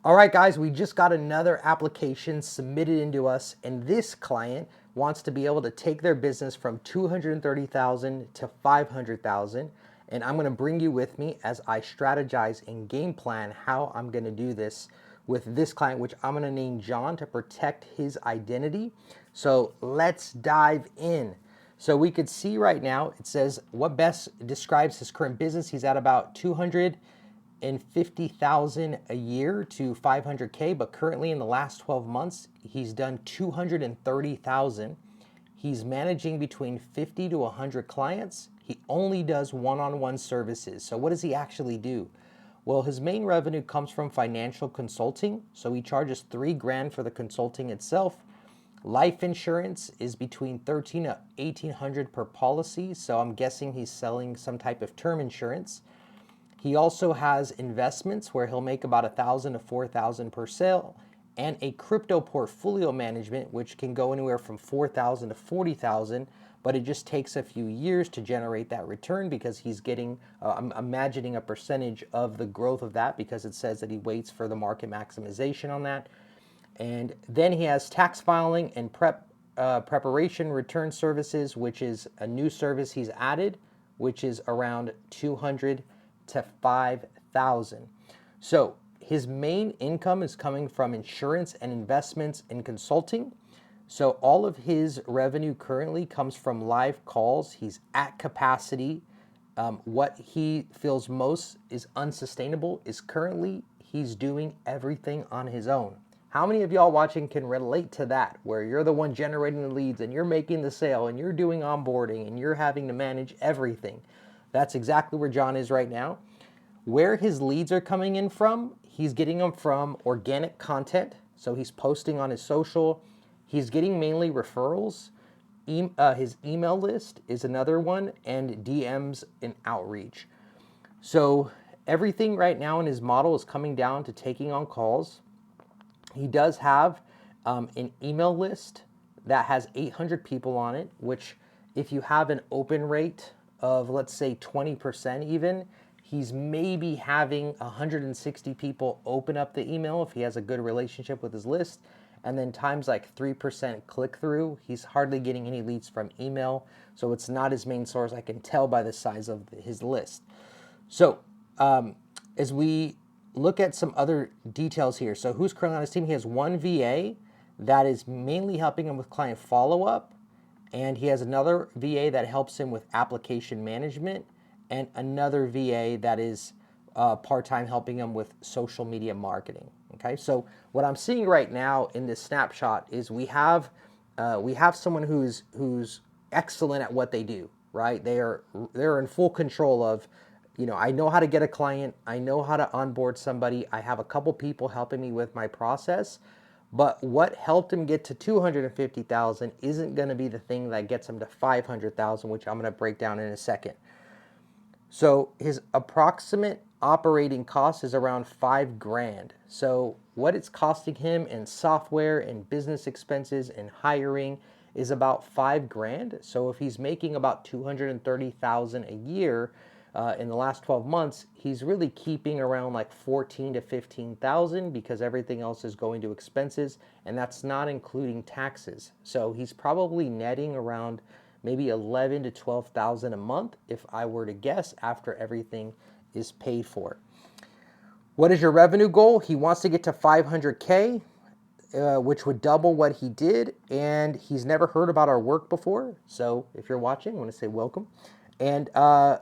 All right, guys, we just got another application submitted into us, and this client wants to be able to take their business from 230,000 to 500,000. And I'm going to bring you with me as I strategize and game plan how I'm going to do this with this client, which I'm going to name John to protect his identity. So let's dive in. So we could see right now, it says what best describes his current business. He's at about 250,000 a year to 500K, but currently in the last 12 months, he's done 230,000. He's managing between 50 to 100 clients. He only does one-on-one services. So what does he actually do? Well, his main revenue comes from financial consulting. So he charges $3,000 for the consulting itself. Life insurance is between $1,300 to $1,800 per policy. So I'm guessing he's selling some type of term insurance. He also has investments where he'll make about $1,000 to $4,000 per sale, and a crypto portfolio management, which can go anywhere from $4,000 to $40,000, but it just takes a few years to generate that return because he's getting, I'm imagining a percentage of the growth of that because it says that he waits for the market maximization on that. And then he has tax filing and preparation return services, which is a new service he's added, which is around 200 to 5,000. So his main income is coming from insurance and investments and consulting. So all of his revenue currently comes from live calls. He's at capacity. What he feels most is unsustainable is currently he's doing everything on his own. How many of y'all watching can relate to that, where you're the one generating the leads and you're making the sale and you're doing onboarding and you're having to manage everything? That's exactly where John is right now. Where his leads are coming in from, he's getting them from organic content. So he's posting on his social. He's getting mainly referrals. His email list is another one, and DMs and outreach. So everything right now in his model is coming down to taking on calls. He does have an email list that has 800 people on it, which if you have an open rate of, let's say, 20% even, he's maybe having 160 people open up the email if he has a good relationship with his list. And then times like 3% click through, he's hardly getting any leads from email. So it's not his main source. I can tell by the size of his list. So as we look at some other details here. So who's currently on his team? He has one VA that is mainly helping him with client follow-up. And he has another VA that helps him with application management, and another VA that is part-time helping him with social media marketing. Okay, so what I'm seeing right now in this snapshot is we have someone who's excellent at what they do. Right, they're in full control of, I know how to get a client, I know how to onboard somebody, I have a couple people helping me with my process. But what helped him get to 250,000 isn't going to be the thing that gets him to 500,000, which I'm going to break down in a second. So his approximate operating cost is around $5,000. So what it's costing him in software and business expenses and hiring is about $5,000. So if he's making about 230,000 a year in the last 12 months, he's really keeping around like 14 to 15,000 because everything else is going to expenses, and that's not including taxes. So he's probably netting around maybe 11 to 12,000 a month if I were to guess after everything is paid for. What is your revenue goal? He wants to get to 500K, which would double what he did, and he's never heard about our work before. So if you're watching, I want to say welcome. And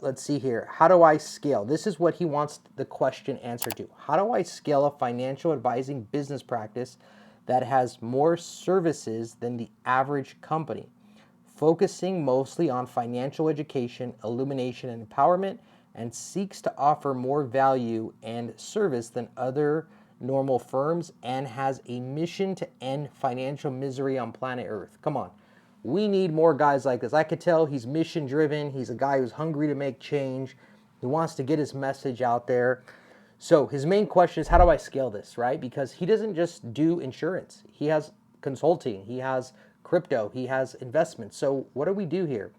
let's see here. How do I scale? This is what he wants the question answered to. How do I scale a financial advising business practice that has more services than the average company, focusing mostly on financial education, illumination, and empowerment, and seeks to offer more value and service than other normal firms, and has a mission to end financial misery on planet Earth? Come on. We need more guys like this. I could tell he's mission driven. He's a guy who's hungry to make change. He wants to get his message out there. So his main question is, how do I scale this, right? Because he doesn't just do insurance. He has consulting. He has crypto. He has investments. So what do we do here?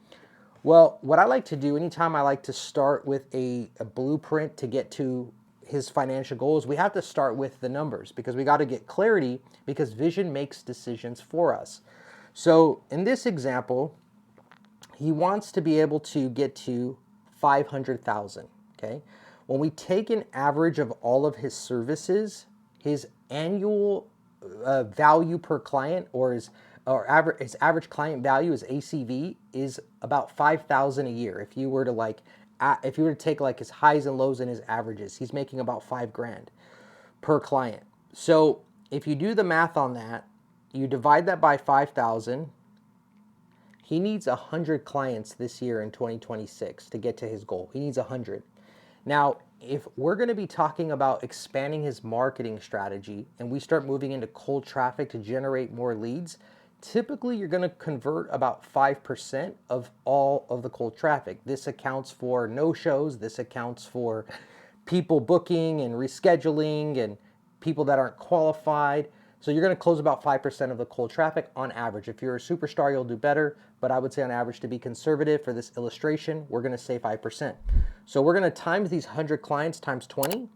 Well, what I like to do anytime I like to start with a blueprint to get to his financial goals, we have to start with the numbers because we got to get clarity because vision makes decisions for us. So in this example, he wants to be able to get to 500,000, okay? When we take an average of all of his services, his annual value per client his average client value, his ACV, is about 5,000 a year. If you were to take like his highs and lows and his averages, he's making about $5,000 per client. So if you do the math on that, you divide that by 5,000. He needs 100 clients this year in 2026 to get to his goal. He needs 100. Now, if we're going to be talking about expanding his marketing strategy and we start moving into cold traffic to generate more leads, typically you're going to convert about 5% of all of the cold traffic. This accounts for no-shows. This accounts for people booking and rescheduling and people that aren't qualified. So you're going to close about 5% of the cold traffic on average. If you're a superstar, you'll do better. But I would say on average, to be conservative for this illustration, we're going to say 5%. So we're going to times these 100 clients times 20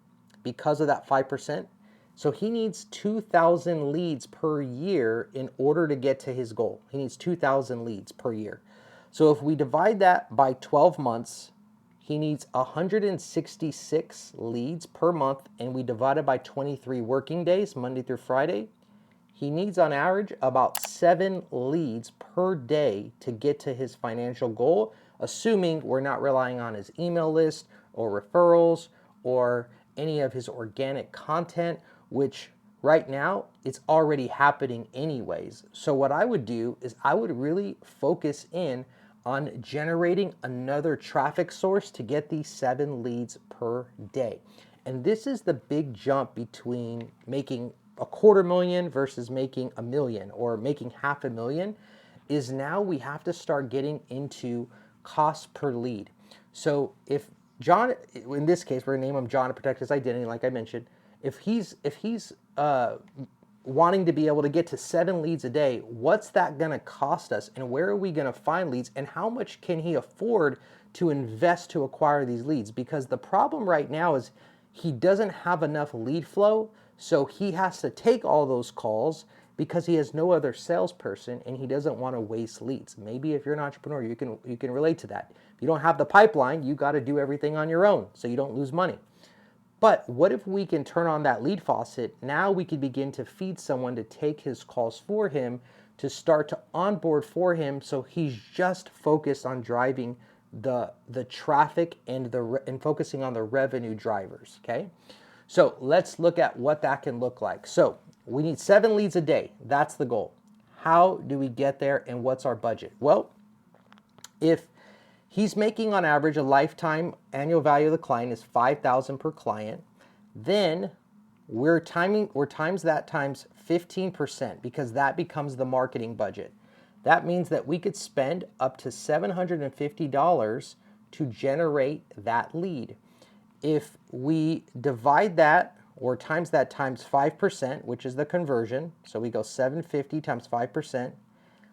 because of that 5%. So he needs 2,000 leads per year in order to get to his goal. He needs 2,000 leads per year. So if we divide that by 12 months, he needs 166 leads per month, and we divide it by 23 working days, Monday through Friday. He needs on average about 7 leads per day to get to his financial goal, assuming we're not relying on his email list or referrals or any of his organic content, which right now it's already happening anyways. So what I would do is I would really focus in on generating another traffic source to get these 7 leads per day. And this is the big jump between making $250,000 versus making $1 million or making $500,000, is now we have to start getting into cost per lead. So if John, in this case, we're gonna name him John to protect his identity, like I mentioned, if he's wanting to be able to get to 7 leads a day, what's that going to cost us, and where are we going to find leads, and how much can he afford to invest to acquire these leads? Because the problem right now is he doesn't have enough lead flow, so he has to take all those calls because he has no other salesperson and he doesn't want to waste leads. Maybe if you're an entrepreneur, you can relate to that. If you don't have the pipeline, you got to do everything on your own so you don't lose money. But what if we can turn on that lead faucet? Now we can begin to feed someone to take his calls for him, to start to onboard for him, so he's just focused on driving the traffic and focusing on the revenue drivers, okay? So let's look at what that can look like. So we need 7 leads a day. That's the goal. How do we get there, and what's our budget? Well, if he's making on average a lifetime annual value of the client is $5,000 per client, then we're times that times 15% because that becomes the marketing budget. That means that we could spend up to $750 to generate that lead. If we divide that or times that times 5%, which is the conversion, so we go $750 times 5%,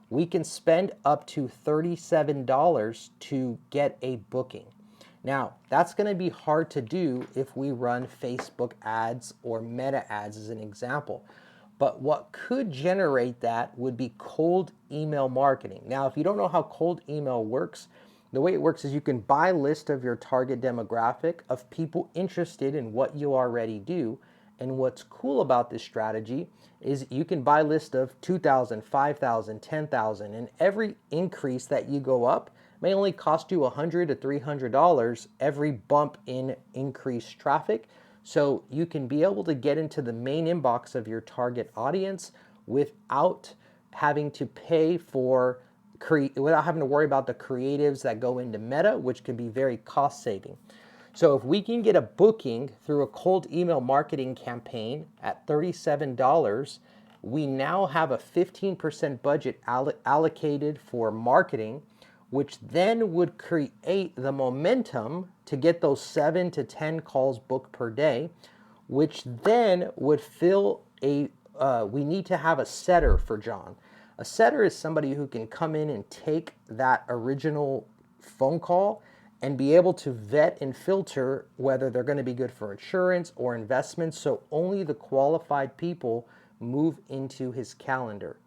we can spend up to $37 to get a booking. Now, that's going to be hard to do if we run Facebook ads or Meta ads as an example. But what could generate that would be cold email marketing. Now, if you don't know how cold email works, the way it works is you can buy a list of your target demographic of people interested in what you already do. And what's cool about this strategy is you can buy a list of 2,000, 5,000, 10,000, and every increase that you go up may only cost you $100 to $300 every bump in increased traffic. So you can be able to get into the main inbox of your target audience without having to pay for without having to worry about the creatives that go into Meta, which can be very cost saving. So if we can get a booking through a cold email marketing campaign at $37, we now have a 15% budget allocated for marketing, which then would create the momentum to get those 7 to 10 calls booked per day, which then would fill we need to have a setter for John. A setter is somebody who can come in and take that original phone call and be able to vet and filter whether they're going to be good for insurance or investments, so only the qualified people move into his calendar.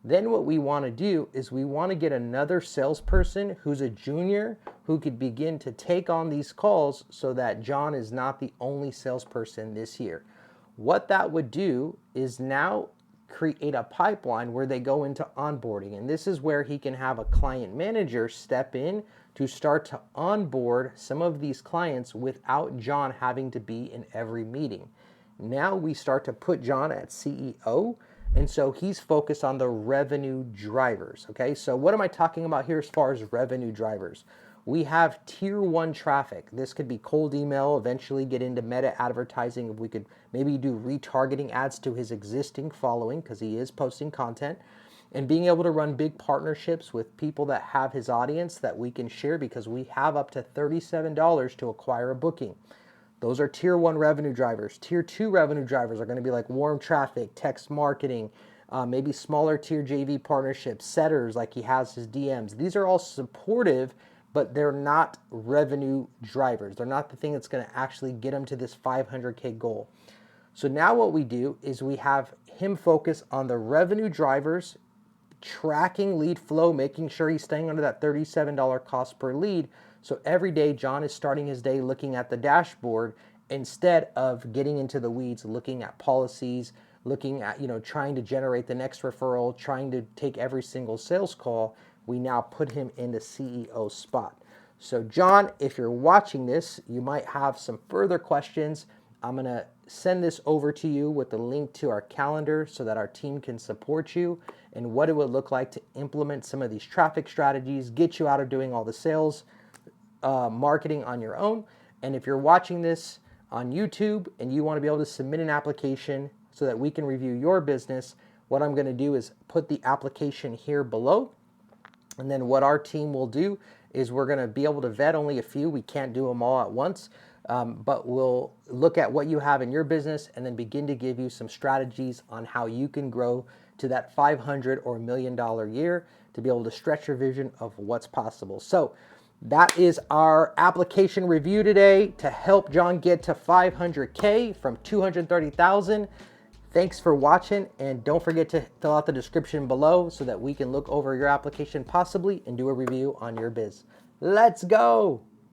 Then what we want to do is we want to get another salesperson who's a junior who could begin to take on these calls so that John is not the only salesperson this year. What that would do is now create a pipeline where they go into onboarding. And this is where he can have a client manager step in to start to onboard some of these clients without John having to be in every meeting. Now we start to put John at CEO, and so he's focused on the revenue drivers. Okay, so what am I talking about here as far as revenue drivers? We have tier 1 traffic. This could be cold email, eventually get into meta advertising. If we could maybe do retargeting ads to his existing following, because he is posting content, and being able to run big partnerships with people that have his audience that we can share, because we have up to $37 to acquire a booking. Those are tier 1 revenue drivers. Tier 2 revenue drivers are going to be like warm traffic, text marketing, maybe smaller tier JV partnerships, setters like he has his DMs. These are all supportive, but they're not revenue drivers. They're not the thing that's going to actually get him to this 500K goal. So now what we do is we have him focus on the revenue drivers, tracking lead flow, making sure he's staying under that $37 cost per lead. So every day, John is starting his day looking at the dashboard instead of getting into the weeds, looking at policies, looking at, trying to generate the next referral, trying to take every single sales call. We now put him in the CEO spot. So John, if you're watching this, you might have some further questions. I'm going to send this over to you with the link to our calendar so that our team can support you and what it would look like to implement some of these traffic strategies, get you out of doing all the sales marketing on your own. And if you're watching this on YouTube and you want to be able to submit an application so that we can review your business, what I'm going to do is put the application here below. And then what our team will do is we're going to be able to vet only a few. We can't do them all at once, but we'll look at what you have in your business and then begin to give you some strategies on how you can grow to that $500 or $1 million year to be able to stretch your vision of what's possible. So that is our application review today to help John get to 500K from 230,000. Thanks for watching, and don't forget to fill out the description below so that we can look over your application possibly and do a review on your biz. Let's go.